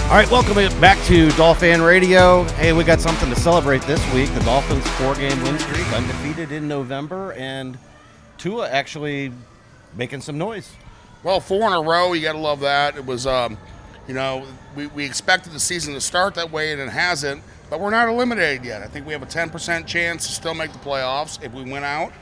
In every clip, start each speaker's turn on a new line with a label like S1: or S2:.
S1: All right, welcome back to Dolphin Radio. Hey, we got something to celebrate this week. The Dolphins' 4-game win streak, undefeated in November, and Tua actually making some noise.
S2: Well, 4 in a row, you got to love that. It was, we expected the season to start that way, and it hasn't, but we're not eliminated yet. I think we have a 10% chance to still make the playoffs if we win out,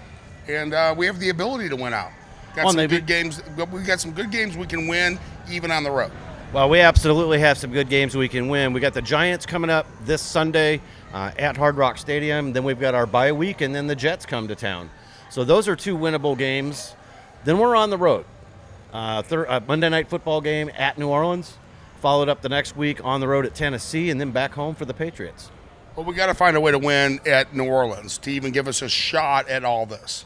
S2: and we have the ability to win out. Got some good games. We got some good games we can win, even on the road.
S1: Well, we absolutely have some good games we can win. We got the Giants coming up this Sunday at Hard Rock Stadium. Then we've got our bye week, and then the Jets come to town. So those are 2 winnable games. Then we're on the road. Monday night football game at New Orleans, followed up the next week on the road at Tennessee, and then back home for the Patriots.
S2: Well, we got to find a way to win at New Orleans to even give us a shot at all this.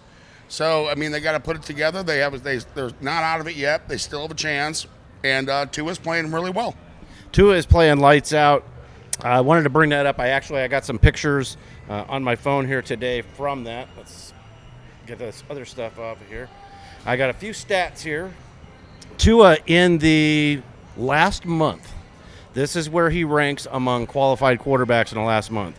S2: So, I mean, they got to put it together. They're not out of it yet. They still have a chance. And Tua's playing really well.
S1: Tua is playing lights out. I wanted to bring that up. I got some pictures on my phone here today from that. Let's get this other stuff off of here. I got a few stats here. Tua in the last month. This is where he ranks among qualified quarterbacks in the last month.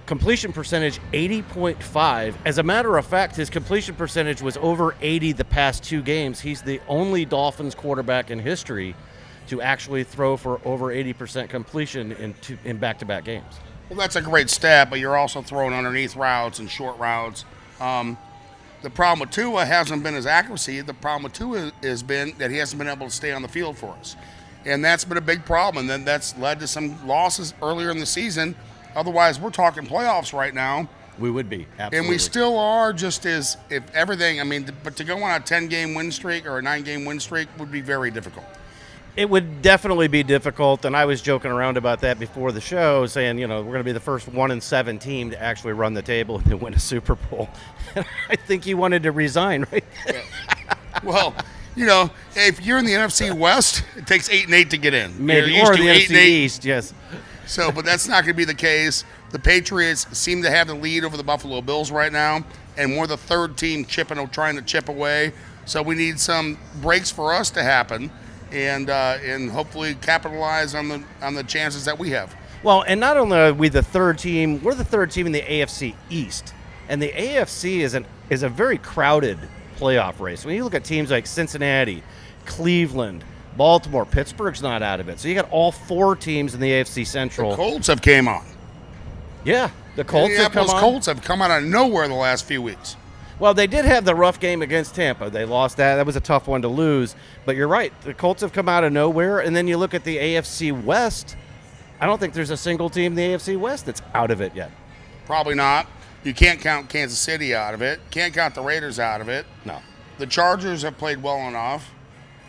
S1: Completion percentage 80.5. As a matter of fact, his completion percentage was over 80 the past 2 games. He's the only Dolphins quarterback in history to actually throw for over 80% completion in back-to-back games.
S2: Well, that's a great stat, but you're also throwing underneath routes and short routes. The problem with Tua hasn't been his accuracy. The problem with Tua has been that he hasn't been able to stay on the field for us. And that's been a big problem. And then that's led to some losses earlier in the season. Otherwise, we're talking playoffs right now.
S1: We would be, absolutely.
S2: And we still are, just as if everything, but to go on a 10-game win streak or a 9-game win streak would be very difficult.
S1: It would definitely be difficult, and I was joking around about that before the show, saying, we're going to be the first 1-7 team to actually run the table and win a Super Bowl. I think he wanted to resign, right?
S2: Yeah. Well, if you're in the NFC West, it takes 8-8 to get in.
S1: Maybe, or the NFC East, yes.
S2: So, but that's not going to be the case. The Patriots seem to have the lead over the Buffalo Bills right now, and we're the third team trying to chip away. So we need some breaks for us to happen, and hopefully capitalize on the chances that we have.
S1: Well, and not only are we the third team, we're the third team in the AFC East, and the AFC is a very crowded playoff race. When you look at teams like Cincinnati, Cleveland, Baltimore, Pittsburgh's not out of it. So you got all 4 teams in the AFC Central.
S2: The Colts have came on.
S1: Yeah, the Colts have come on.
S2: The Colts have come out of nowhere the last few weeks.
S1: Well, they did have the rough game against Tampa. They lost that. That was a tough one to lose. But you're right. The Colts have come out of nowhere. And then you look at the AFC West. I don't think there's a single team in the AFC West that's out of it yet.
S2: Probably not. You can't count Kansas City out of it. Can't count the Raiders out of it.
S1: No.
S2: The Chargers have played well enough.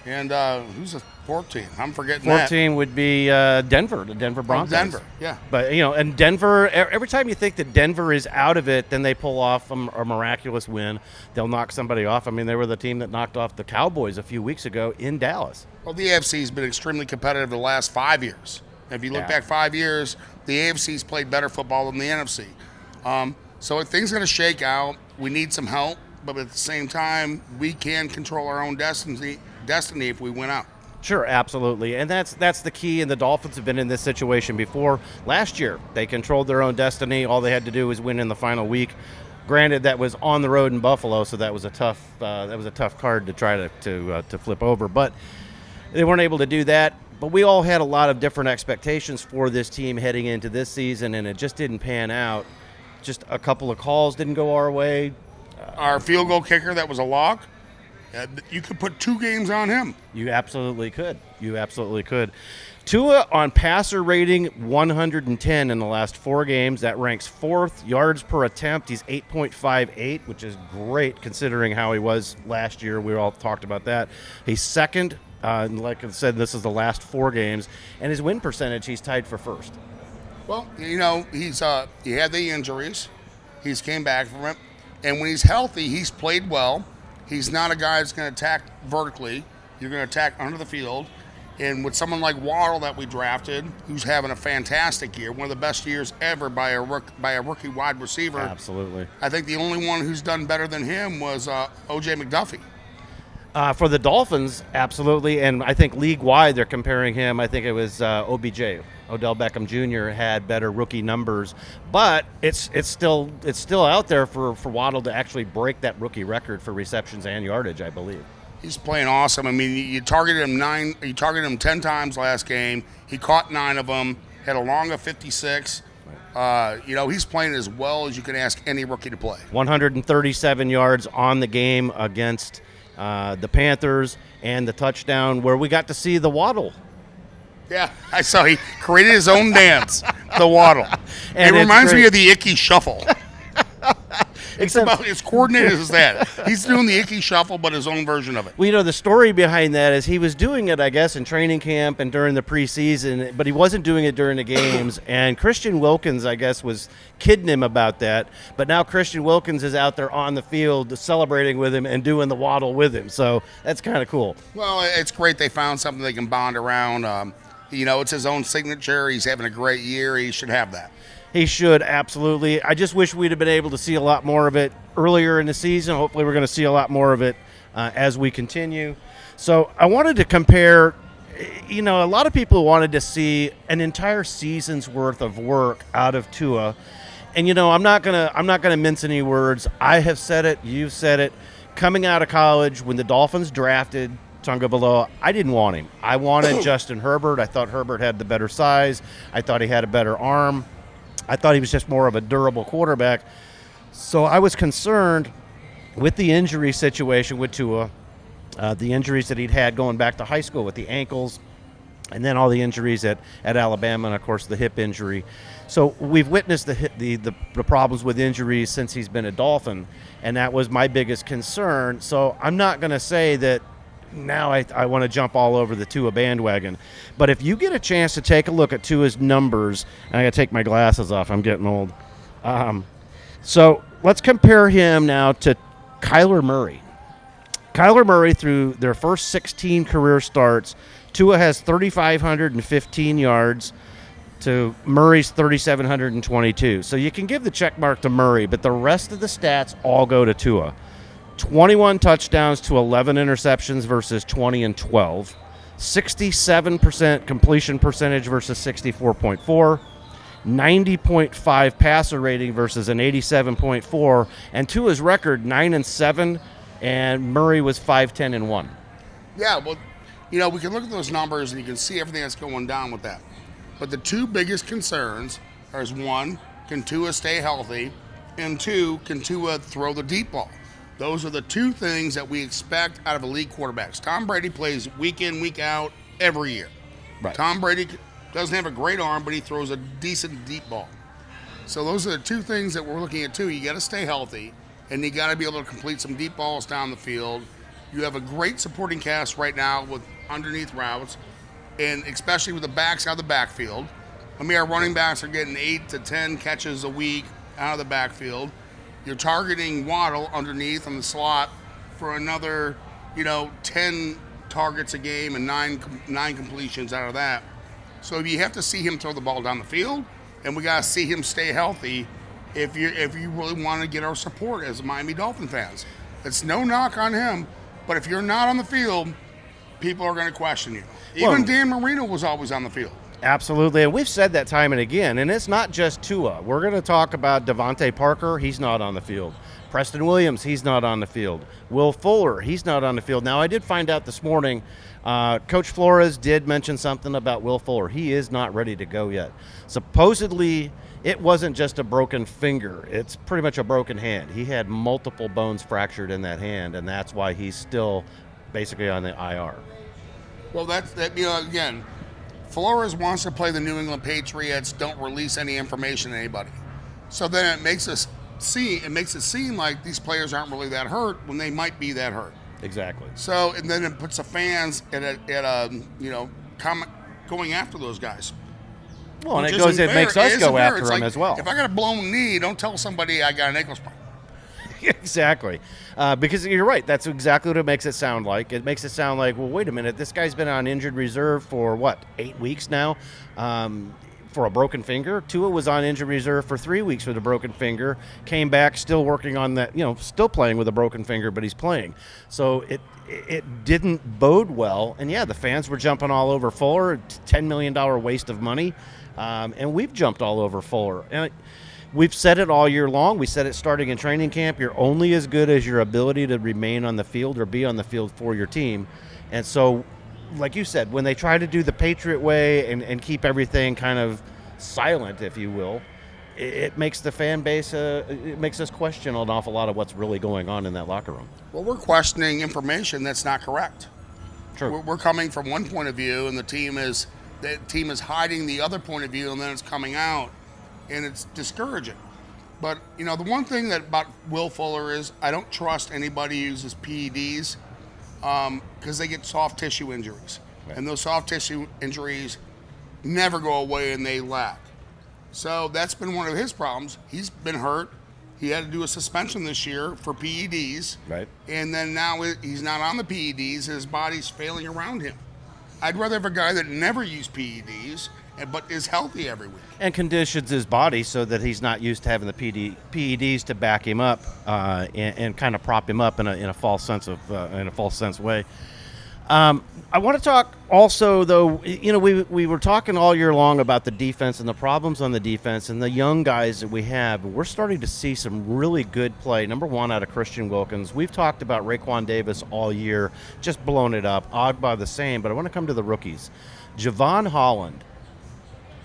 S2: And who's the 4th team? I'm forgetting
S1: that.
S2: 4th
S1: team would be Denver, the Denver Broncos.
S2: Denver, yeah.
S1: But, and Denver, every time you think that Denver is out of it, then they pull off a miraculous win. They'll knock somebody off. I mean, they were the team that knocked off the Cowboys a few weeks ago in Dallas.
S2: Well, the AFC has been extremely competitive the last 5 years. If you look back 5 years, the AFC's played better football than the NFC. So if things are going to shake out, we need some help. But at the same time, we can control our own destiny if we win out.
S1: Sure, absolutely. And that's the key, and the Dolphins have been in this situation before. Last year, they controlled their own destiny. All they had to do was win in the final week. Granted, that was on the road in Buffalo, so that was a tough card to try to flip over. But they weren't able to do that. But we all had a lot of different expectations for this team heading into this season, and it just didn't pan out. Just a couple of calls didn't go our way.
S2: Our field goal kicker that was a lock, you could put 2 games on him.
S1: You absolutely could. Tua on passer rating 110 in the last 4 games. That ranks 4th. Yards per attempt, he's 8.58, which is great considering how he was last year. We all talked about that. He's 2nd. Like I said, this is the last 4 games. And his win percentage, he's tied for 1st.
S2: Well, he had the injuries. He's came back from it. And when he's healthy, he's played well. He's not a guy that's going to attack vertically. You're going to attack under the field. And with someone like Waddle that we drafted, who's having a fantastic year, one of the best years ever by a rookie wide receiver.
S1: Absolutely.
S2: I think the only one who's done better than him was O.J. McDuffie.
S1: For the Dolphins, absolutely, and I think league-wide they're comparing him. I think it was OBJ, Odell Beckham Jr. had better rookie numbers, but it's still out there for Waddle to actually break that rookie record for receptions and yardage, I believe.
S2: He's playing awesome. I mean, you targeted him 10 times last game. He caught 9 of them, had a long of 56. He's playing as well as you can ask any rookie to play.
S1: 137 yards on the game against the Panthers, and the touchdown where we got to see the Waddle.
S2: Yeah, I saw he created his own dance, the Waddle. And it reminds me of the Icky Shuffle. It's about as coordinated as that. He's doing the Icky Shuffle, but his own version of it.
S1: Well, the story behind that is he was doing it, I guess, in training camp and during the preseason, but he wasn't doing it during the games. And Christian Wilkins, I guess, was kidding him about that. But now Christian Wilkins is out there on the field celebrating with him and doing the Waddle with him. So that's kind of cool.
S2: Well, it's great they found something they can bond around. It's his own signature. He's having a great year. He should have that.
S1: He should, absolutely. I just wish we'd have been able to see a lot more of it earlier in the season. Hopefully we're going to see a lot more of it as we continue. So I wanted to compare, a lot of people wanted to see an entire season's worth of work out of Tua. And, I'm not gonna mince any words. I have said it. You've said it. Coming out of college, when the Dolphins drafted Tagovailoa, I didn't want him. I wanted Justin Herbert. I thought Herbert had the better size. I thought he had a better arm. I thought he was just more of a durable quarterback. So I was concerned with the injury situation with Tua, the injuries that he'd had going back to high school with the ankles, and then all the injuries at Alabama, and, of course, the hip injury. So we've witnessed the problems with injuries since he's been a Dolphin, and that was my biggest concern. So I'm not going to say that now I want to jump all over the Tua bandwagon. But if you get a chance to take a look at Tua's numbers, and I got to take my glasses off, I'm getting old. So let's compare him now to Kyler Murray. Kyler Murray, through their first 16 career starts, Tua has 3,515 yards to Murray's 3,722. So you can give the check mark to Murray, but the rest of the stats all go to Tua. 21 touchdowns to 11 interceptions versus 20 and 12. 67% completion percentage versus 64.4. 90.5 passer rating versus an 87.4. And Tua's record, 9-7, and Murray was 5-10-1.
S2: Yeah, well, we can look at those numbers and you can see everything that's going down with that. But the two biggest concerns are, one, can Tua stay healthy? And two, can Tua throw the deep ball? Those are the two things that we expect out of elite quarterbacks. Tom Brady plays week in, week out, every year.
S1: Right.
S2: Tom Brady doesn't have a great arm, but he throws a decent deep ball. So those are the two things that we're looking at, too. You got to stay healthy, and you got to be able to complete some deep balls down the field. You have a great supporting cast right now with underneath routes, and especially with the backs out of the backfield. I mean, our running backs are getting 8 to 10 catches a week out of the backfield. You're targeting Waddle underneath on the slot for another, 10 targets a game and nine completions out of that. So you have to see him throw the ball down the field, and we got to see him stay healthy if you really want to get our support as Miami Dolphin fans. It's no knock on him, but if you're not on the field, people are going to question you. Even Dan Marino was always on the field.
S1: Absolutely, and we've said that time and again, and it's not just Tua. We're going to talk about Devontae Parker. He's not on the field. Preston Williams, he's not on the field. Will Fuller, he's not on the field. Now, I did find out this morning, Coach Flores did mention something about Will Fuller. He is not ready to go yet. Supposedly, it wasn't just a broken finger. It's pretty much a broken hand. He had multiple bones fractured in that hand, and that's why he's still basically on the IR.
S2: Well, again, Flores wants to play the New England Patriots, don't release any information to anybody. So then it makes it seem like these players aren't really that hurt when they might be that hurt.
S1: Exactly.
S2: So, and then it puts the fans going after those guys.
S1: Well, and it makes us go after them as well.
S2: If I got a blown knee, don't tell somebody I got an ankle sprain.
S1: Exactly. Because you're right. That's exactly what it makes it sound like. It makes it sound like, well, wait a minute. This guy's been on injured reserve for, 8 weeks now? for a broken finger. Tua was on injury reserve for 3 weeks with a broken finger. Came back, still working on that. Still playing with a broken finger, but he's playing. So it didn't bode well. And yeah, the fans were jumping all over Fuller. $10 million waste of money, and we've jumped all over Fuller. And we've said it all year long. We said it starting in training camp. You're only as good as your ability to remain on the field or be on the field for your team. And so, like you said, when they try to do the Patriot way and keep everything kind of silent, if you will, it makes the fan base, it makes us question an awful lot of what's really going on in that locker room.
S2: Well, we're questioning information that's not correct.
S1: True.
S2: We're coming from one point of view, and the team is hiding the other point of view, and then it's coming out, and it's discouraging. But, the one thing about Will Fuller is I don't trust anybody who uses PEDs because they get soft tissue injuries.
S1: Right.
S2: And those soft tissue injuries never go away, and they lack. So that's been one of his problems. He's been hurt. He had to do a suspension this year for PEDs.
S1: Right.
S2: And then now he's not on the PEDs. His body's failing around him. I'd rather have a guy that never used PEDs but is healthy every week. And
S1: conditions his body so that he's not used to having the PEDs to back him up and kind of prop him up in a false sense way. I want to talk also, though, we were talking all year long about the defense and the problems on the defense and the young guys that we have. We're starting to see some really good play. Number one, out of Christian Wilkins. We've talked about Raekwon Davis all year, just blown it up. Ogbah the same, but I want to come to the rookies. Javon Holland.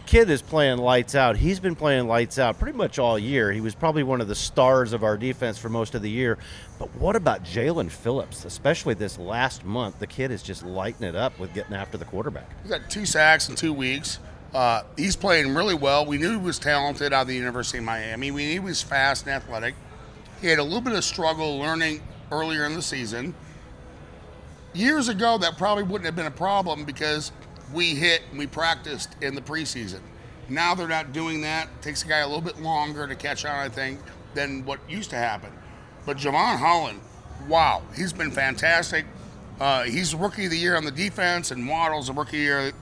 S1: Kid is playing lights out. He's been playing lights out pretty much all year. He was probably one of the stars of our defense for most of the year. But what about Jalen Phillips, especially this last month? The kid is just lighting it up with getting after the quarterback.
S2: He's got 2 sacks in 2 weeks. He's playing really well. We knew he was talented out of the University of Miami. We knew he was fast and athletic. He had a little bit of struggle learning earlier in the season. Years ago, that probably wouldn't have been a problem because we practiced in the preseason. Now they're not doing that. It takes a guy a little bit longer to catch on, I think, than what used to happen. But Javon Holland, wow, he's been fantastic. He's Rookie of the Year on the defense, and Waddle's a Rookie of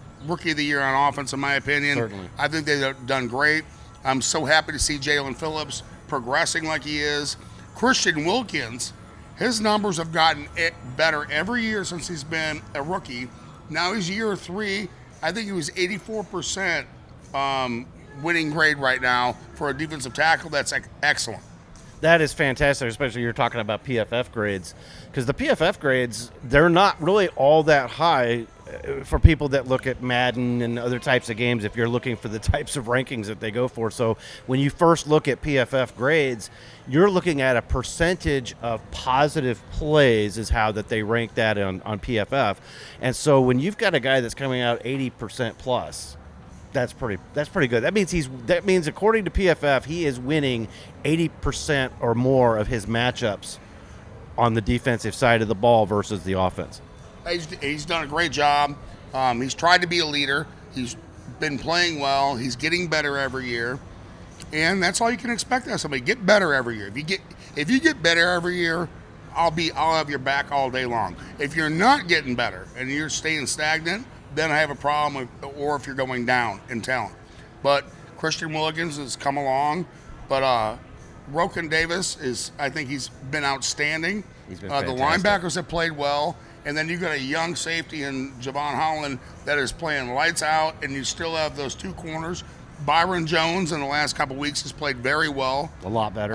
S2: the Year on offense, in my opinion.
S1: Certainly.
S2: I think they've done great. I'm so happy to see Jalen Phillips progressing like he is. Christian Wilkins, his numbers have gotten better every year since he's been a rookie. Now he's year 3. I think he was 84% winning grade right now for a defensive tackle. That's excellent.
S1: That is fantastic, especially you're talking about PFF grades. Because the PFF grades, they're not really all that high for people that look at Madden and other types of games if you're looking for the types of rankings that they go for. So when you first look at PFF grades, you're looking at a percentage of positive plays is how that they rank that on PFF. And so when you've got a guy that's coming out 80% plus, that's pretty good. That means according to PFF, he is winning 80% or more of his matchups on the defensive side of the ball versus the offense.
S2: He's done a great job. He's tried to be a leader. He's been playing well. He's getting better every year. And that's all you can expect out of somebody. Get better every year. If you get better every year, I'll have your back all day long. If you're not getting better and you're staying stagnant, then I have a problem or if you're going down in talent. But Christian Wilkins has come along. But Raekwon Davis I think he's been outstanding.
S1: He's been
S2: the
S1: fantastic.
S2: linebackers have played well. And then you've got a young safety in Javon Holland that is playing lights out, and you still have those 2 corners. Byron Jones in the last couple of weeks has played very well.
S1: A lot better.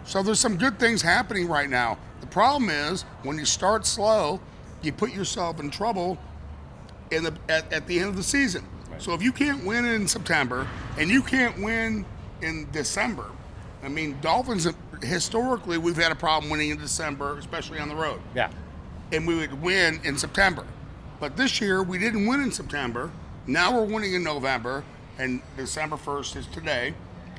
S2: So there's some good things happening right now. The problem is when you start slow, you put yourself in trouble at the end of the season. Right. So if you can't win in September and you can't win in December, I mean, Dolphins, historically, we've had a problem winning in December, especially on the road.
S1: Yeah.
S2: And we would win in September. But this year, we didn't win in September. Now we're winning in November, and December 1st is today.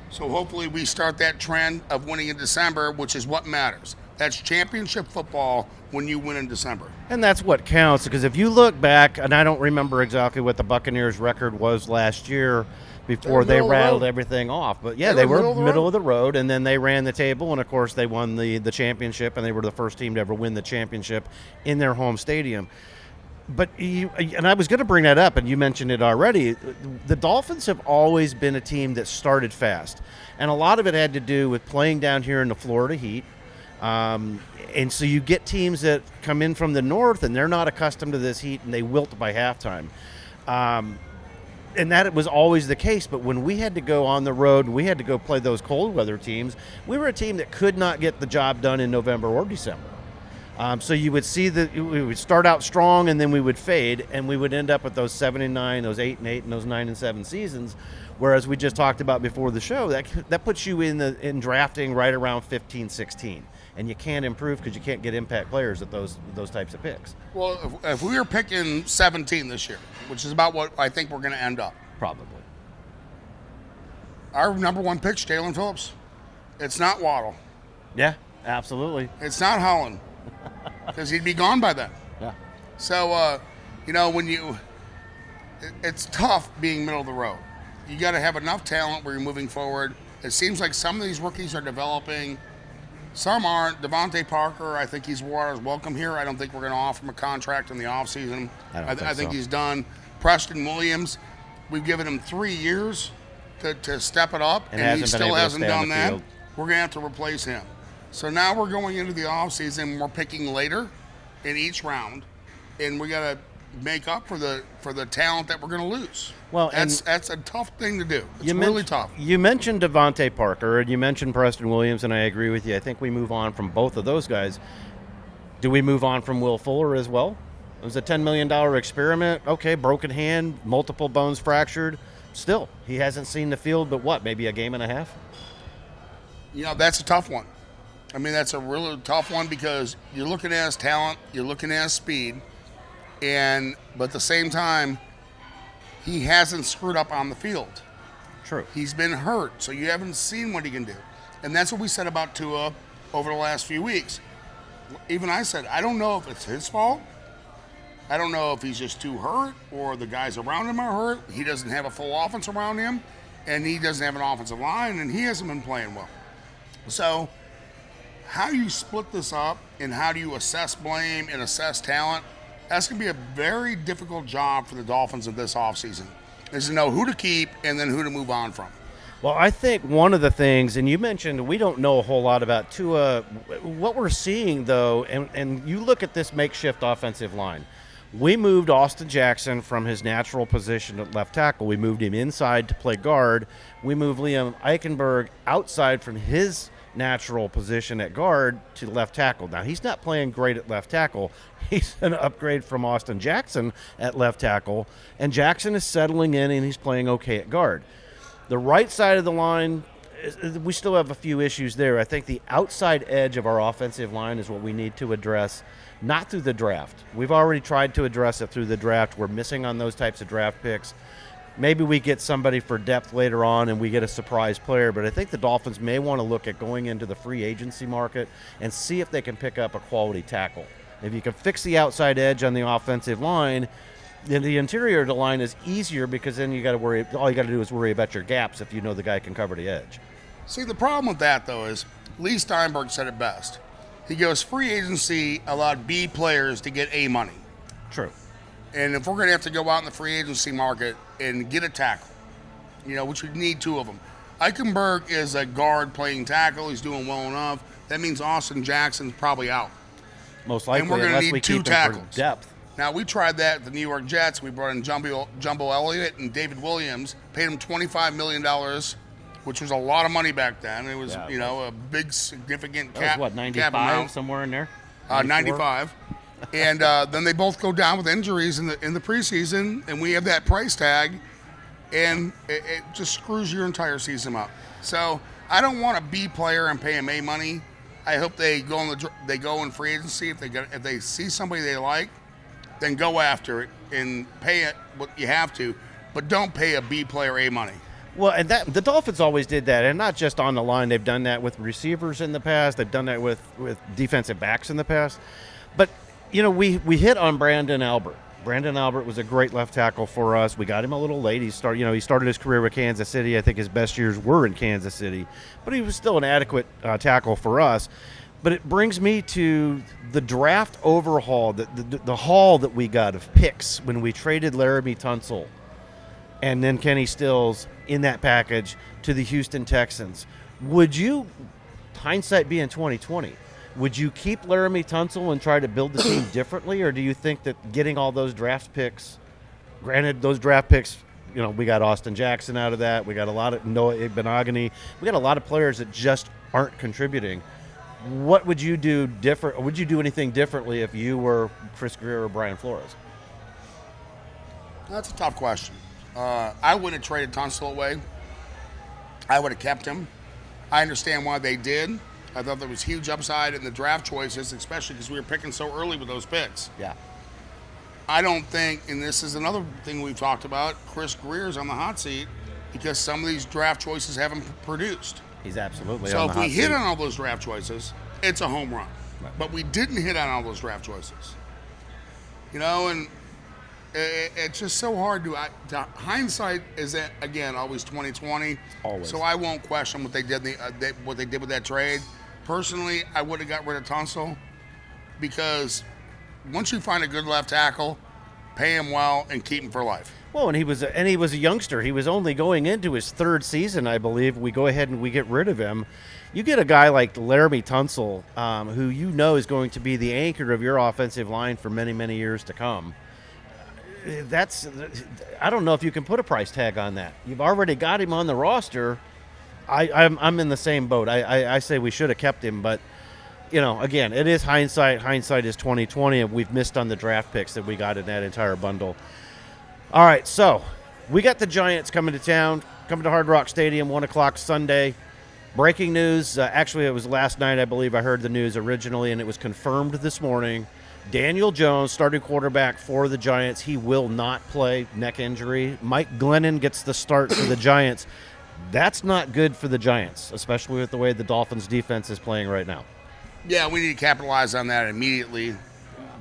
S2: So hopefully we start that trend of winning in December, which is what matters. That's championship football when you win in December.
S1: And that's what counts, because if you look back, and I don't remember exactly what the Buccaneers' record was last year before they rattled everything off. But, yeah, they were middle of the road, and then they ran the table, and, of course, they won the championship, and they were the first team to ever win the championship in their home stadium. But and I was going to bring that up, and you mentioned it already. The Dolphins have always been a team that started fast, and a lot of it had to do with playing down here in the Florida heat. And so you get teams that come in from the north, and they're not accustomed to this heat, and they wilt by halftime. And that was always the case. But when we had to go on the road and we had to go play those cold weather teams, we were a team that could not get the job done in November or December. So you would see that we would start out strong and then we would fade, and we would end up with those 7-9, those 8-8, and those 9-7 seasons. Whereas we just talked about before the show, that puts you in drafting right around 15-16, and you can't improve because you can't get impact players at those types of picks.
S2: Well, if we were picking 17 this year, which is about what I think we're going to end up,
S1: Probably.
S2: our number one pick's Jalen Phillips. It's not Waddle.
S1: Yeah, absolutely.
S2: It's not Holland, because he'd be gone by then.
S1: Yeah.
S2: So, it's tough being middle of the road. You got to have enough talent where you're moving forward. It seems like some of these rookies are developing. Some aren't. Devontae Parker, I think he's Waters' welcome here. I don't think we're going to offer him a contract in the offseason. I think he's done. Preston Williams, we've given him 3 years to step it up, and he still hasn't done that. We're going to have to replace him. So now we're going into the offseason. We're picking later in each round, and we got to make up for the talent that we're going to lose. Well, that's a tough thing to do. It's really tough.
S1: You mentioned Devontae Parker, and you mentioned Preston Williams, and I agree with you. I think we move on from both of those guys. Do we move on from Will Fuller as well? It was a $10 million experiment. Okay, broken hand, multiple bones fractured. Still, he hasn't seen the field, but maybe a game and a half?
S2: That's a tough one. I mean, that's a really tough one because you're looking at his talent, you're looking at his speed, but at the same time, he hasn't screwed up on the field.
S1: True.
S2: He's been hurt, so you haven't seen what he can do. And that's what we said about Tua over the last few weeks. Even I said, I don't know if it's his fault. I don't know if he's just too hurt or the guys around him are hurt. He doesn't have a full offense around him, and he doesn't have an offensive line, and he hasn't been playing well. So how you split this up and how do you assess blame and assess talent, that's going to be a very difficult job for the Dolphins of this offseason, is to know who to keep and then who to move on from.
S1: Well, I think one of the things, and you mentioned we don't know a whole lot about Tua. What we're seeing, though, and you look at this makeshift offensive line. We moved Austin Jackson from his natural position at left tackle. We moved him inside to play guard. We moved Liam Eichenberg outside from his natural position at guard to left tackle. Now, he's not playing great at left tackle. He's an upgrade from Austin Jackson at left tackle, and Jackson is settling in, and he's playing okay at guard. The right side of the line, we still have a few issues there. I think the outside edge of our offensive line is what we need to address, not through the draft. We've already tried to address it through the draft. We're missing on those types of draft picks. Maybe we get somebody for depth later on and we get a surprise player, but I think the Dolphins may want to look at going into the free agency market and see if they can pick up a quality tackle. If you can fix the outside edge on the offensive line, then the interior of the line is easier because then you got to worry. All you got to do is worry about your gaps if you know the guy can cover the edge.
S2: See, the problem with that, though, is Lee Steinberg said it best. He goes, free agency allowed B players to get A money.
S1: True.
S2: And if we're going to have to go out in the free agency market and get a tackle, which we need two of them. Eichenberg is a guard playing tackle. He's doing well enough. That means Austin Jackson's probably out.
S1: Most likely,
S2: and we're going to need two tackles.
S1: For depth.
S2: Now, we tried that at the New York Jets. We brought in Jumbo Elliott and David Williams, paid him $25 million, which was a lot of money back then. It was, a big, significant cap.
S1: That was 95, somewhere in there?
S2: 95. And then they both go down with injuries in the preseason, and we have that price tag, and it just screws your entire season up. So I don't want a B player and pay him A money. I hope they go in free agency. If they see somebody they like, then go after it and pay it what you have to, but don't pay a B player A money.
S1: Well, and the Dolphins always did that, and not just on the line. They've done that with receivers in the past. They've done that with defensive backs in the past. But we hit on Brandon Albert. Brandon Albert was a great left tackle for us. We got him a little late. He started his career with Kansas City. I think his best years were in Kansas City, but he was still an adequate tackle for us. But it brings me to the draft overhaul, the haul that we got of picks when we traded Laramie Tunsil and then Kenny Stills in that package to the Houston Texans. Would you, hindsight being 2020, would you keep Laramie Tunsil and try to build the team differently, or do you think that getting all those draft picks, granted those draft picks, we got Austin Jackson out of that, we got a lot of Noah Igbenogany, we got a lot of players that just aren't contributing. What would you do different? Would you do anything differently if you were Chris Greer or Brian Flores?
S2: That's a tough question. I wouldn't have traded Tunsil away. I would have kept him. I understand why they did. I thought there was huge upside in the draft choices, especially because we were picking so early with those picks.
S1: Yeah.
S2: I don't think, and this is another thing we've talked about, Chris Greer's on the hot seat because some of these draft choices haven't produced.
S1: He's absolutely
S2: so
S1: on the hot seat.
S2: So if we hit on all those draft choices, it's a home run. Right. But we didn't hit on all those draft choices. And it's just so hard to hindsight is, again, always 2020.
S1: Always.
S2: So I won't question what they did with that trade. Personally, I would have got rid of Tunsil because once you find a good left tackle, pay him well and keep him for life.
S1: Well, and he was a youngster. He was only going into his third season, I believe. We go ahead and we get rid of him. You get a guy like Laramie Tunsil, who is going to be the anchor of your offensive line for many, many years to come. I don't know if you can put a price tag on that. You've already got him on the roster. I'm in the same boat. I say we should have kept him, but again, it is hindsight. Hindsight is 2020, and we've missed on the draft picks that we got in that entire bundle. All right, so we got the Giants coming to town, coming to Hard Rock Stadium, 1 o'clock Sunday. Breaking news. Actually, it was last night, I believe. I heard the news originally, and it was confirmed this morning. Daniel Jones, starting quarterback for the Giants. He will not play, neck injury. Mike Glennon gets the start for the Giants. That's not good for the Giants, especially with the way the Dolphins' defense is playing right now.
S2: Yeah, we need to capitalize on that immediately.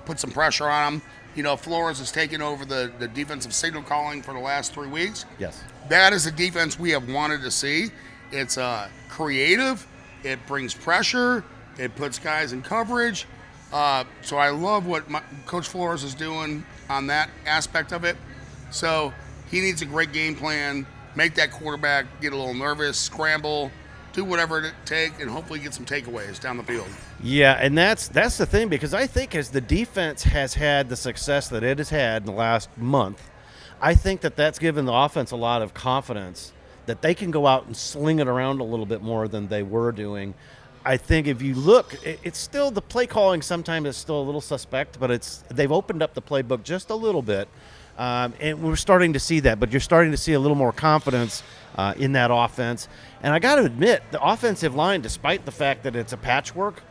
S2: Put some pressure on them. Flores has taken over the defensive signal calling for the last 3 weeks.
S1: Yes.
S2: That is a defense we have wanted to see. It's creative. It brings pressure. It puts guys in coverage. So I love what Coach Flores is doing on that aspect of it. So he needs a great game plan, make that quarterback get a little nervous, scramble, do whatever it takes, and hopefully get some takeaways down the field.
S1: Yeah, and that's the thing, because I think as the defense has had the success that it has had in the last month, I think that's given the offense a lot of confidence that they can go out and sling it around a little bit more than they were doing. I think if you look, it's still, the play calling sometimes is still a little suspect, but they've opened up the playbook just a little bit, and we're starting to see that. But you're starting to see a little more confidence in that offense. And I got to admit, the offensive line, despite the fact that it's a patchwork,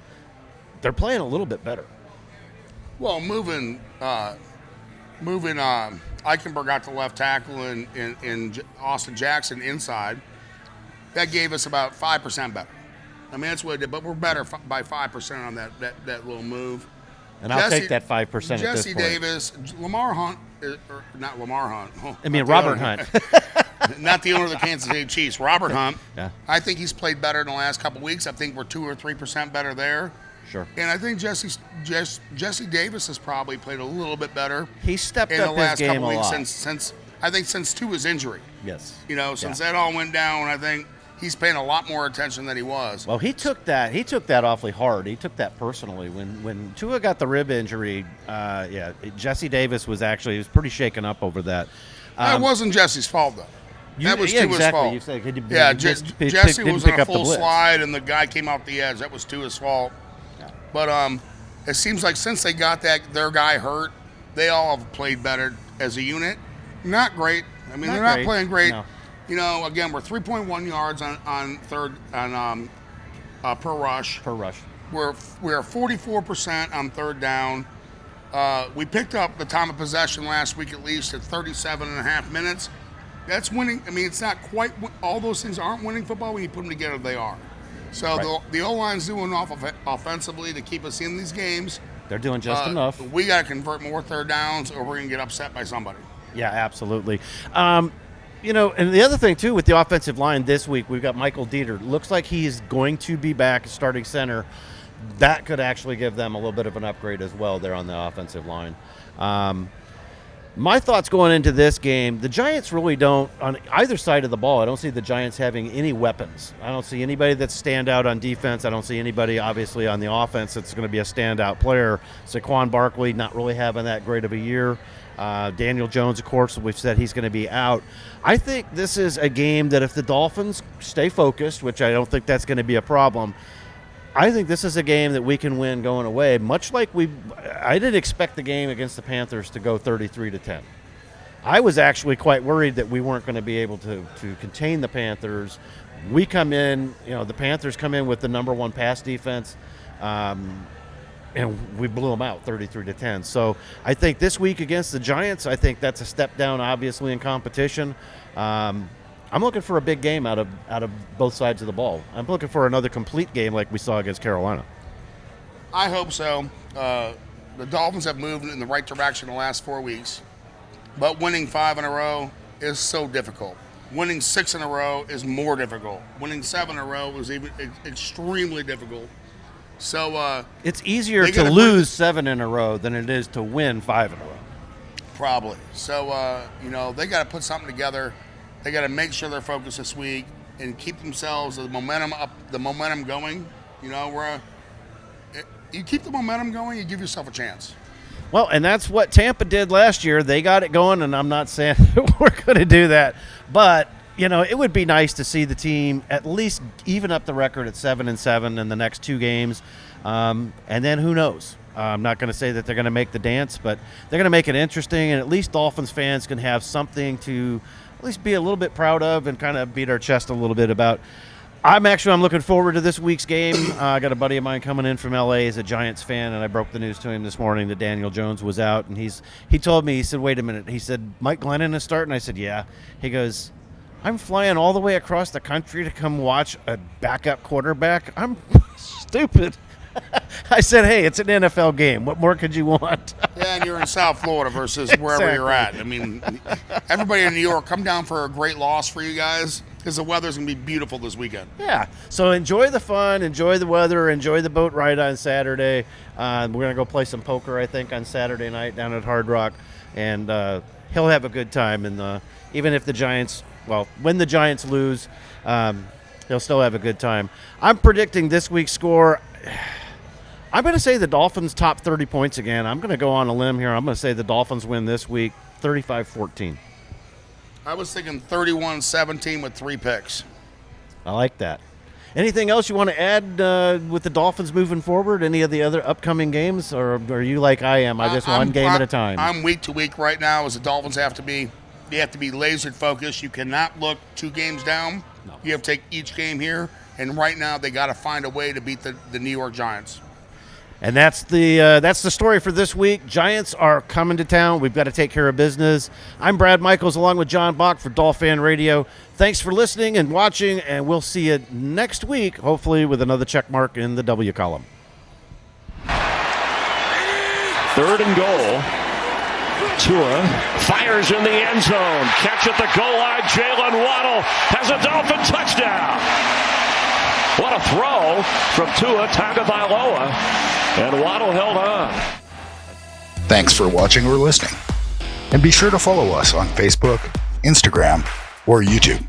S1: they're playing a little bit better.
S2: Well, moving Eichenberg out to left tackle and Austin Jackson inside, that gave us about 5% better. I mean, that's what it did, but we're better by 5% on that little move.
S1: And I'll take that 5% at this point.
S2: Jesse Davis, Lamar Hunt, or not Lamar Hunt. Oh,
S1: I mean, Robert Hunt.
S2: Not the owner of the Kansas City Chiefs, Robert Hunt.
S1: Yeah.
S2: I think he's played better in the last couple of weeks. I think we're 2 or 3% better there.
S1: Sure.
S2: And I think Jesse Davis has probably played a little bit better.
S1: He stepped
S2: in
S1: up
S2: the last
S1: his game
S2: couple
S1: a
S2: weeks
S1: lot.
S2: since to his injury.
S1: Yes.
S2: Since that all went down, I think he's paying a lot more attention than he was.
S1: Well, he took that awfully hard. He took that personally. When Tua got the rib injury, Jesse Davis was pretty shaken up over that.
S2: That wasn't Jesse's fault, though. That was Tua's
S1: exactly.
S2: fault.
S1: You said
S2: Jesse was on a full slide, and the guy came off the edge. That was Tua's fault.
S1: Yeah.
S2: But it seems like since they got their guy hurt, they all have played better as a unit. Not great. I mean, they're not playing great.
S1: No.
S2: Again, we're 3.1 yards on third per rush.
S1: Per rush.
S2: We're 44% on third down. We picked up the time of possession last week at least at 37 and a half minutes. That's winning. I mean, it's not quite – all those things aren't winning football. When you put them together, they are. So
S1: right.
S2: the O-line's doing enough offensively to keep us in these games.
S1: They're doing just enough.
S2: We got to convert more third downs or we're going to get upset by somebody.
S1: Yeah, absolutely. And the other thing, too, with the offensive line this week, we've got Michael Dieter. Looks like he is going to be back starting center. that could actually give them a little bit of an upgrade as well there on the offensive line. My thoughts going into this game, the Giants really don't, on either side of the ball, I don't see the Giants having any weapons. I don't see anybody that's stand out on defense. I don't see anybody, obviously, on the offense that's going to be a standout player. Saquon Barkley not really having that great of a year. Daniel Jones, of course, we've said he's going to be out. I think this is a game that if the Dolphins stay focused, which I don't think that's going to be a problem, I think this is a game that we can win going away, much like I didn't expect the game against the Panthers to go 33-10. I was actually quite worried that we weren't going to be able to contain the Panthers. We come in, the Panthers come in with the number one pass defense, and we blew them out 33-10. So I think this week against the Giants, I think that's a step down, obviously, in competition. I'm looking for a big game out of both sides of the ball. I'm looking for another complete game like we saw against Carolina.
S2: I hope so. The Dolphins have moved in the right direction the last 4 weeks, but winning 5 in a row is so difficult. Winning 6 in a row is more difficult. Winning 7 in a row is even extremely difficult. So
S1: it's easier to lose 7 in a row than it is to win 5 in a row.
S2: Probably. So they got to put something together. They got to make sure they're focused this week and keep themselves the momentum going. You keep the momentum going, you give yourself a chance.
S1: Well, and that's what Tampa did last year. They got it going, and I'm not saying we're going to do that, but it would be nice to see the team at least even up the record at 7-7 in the next 2 games, and then who knows? I'm not going to say that they're going to make the dance, but they're going to make it interesting, and at least Dolphins fans can have something to at least be a little bit proud of and kind of beat our chest a little bit about. I'm looking forward to this week's game. I got a buddy of mine coming in from L.A. He's a Giants fan, and I broke the news to him this morning that Daniel Jones was out, and he told me, he said, wait a minute. He said, Mike Glennon is starting? I said, yeah. He goes, I'm flying all the way across the country to come watch a backup quarterback? I'm stupid. I said, hey, it's an NFL game. What more could you want?
S2: Yeah, and you're in South Florida versus wherever you're at. I mean, everybody in New York, come down for a great loss for you guys because the weather's going to be beautiful this weekend.
S1: Yeah, so enjoy the fun, enjoy the weather, enjoy the boat ride on Saturday. We're going to go play some poker, I think, on Saturday night down at Hard Rock, and he'll have a good time. And even if the Giants, when the Giants lose, he'll still have a good time. I'm predicting this week's score. I'm going to say the Dolphins top 30 points again. I'm going to go on a limb here. I'm going to say the Dolphins win this week 35-14.
S2: I was thinking 31-17 with 3 picks.
S1: I like that. Anything else you want to add with the Dolphins moving forward? Any of the other upcoming games? Or are you like I am? I just one game at a time.
S2: I'm week to week right now as the Dolphins have to be laser focused. You cannot look 2 games down. No. You have to take each game here. And right now they got to find a way to beat the New York Giants.
S1: And that's the story for this week. Giants are coming to town. We've got to take care of business. I'm Brad Michaels along with John Bach for Dolphin Radio. Thanks for listening and watching, and we'll see you next week, hopefully with another check mark in the W column.
S3: 3rd and goal. Tua fires in the end zone. Catch at the goal line. Jalen Waddle has a Dolphin touchdown. What a throw from Tua Tagovailoa, and Waddle held on.
S4: Thanks for watching or listening. And be sure to follow us on Facebook, Instagram, or YouTube.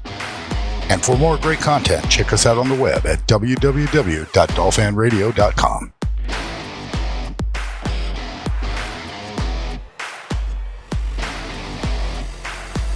S4: And for more great content, check us out on the web at www.dolphinradio.com.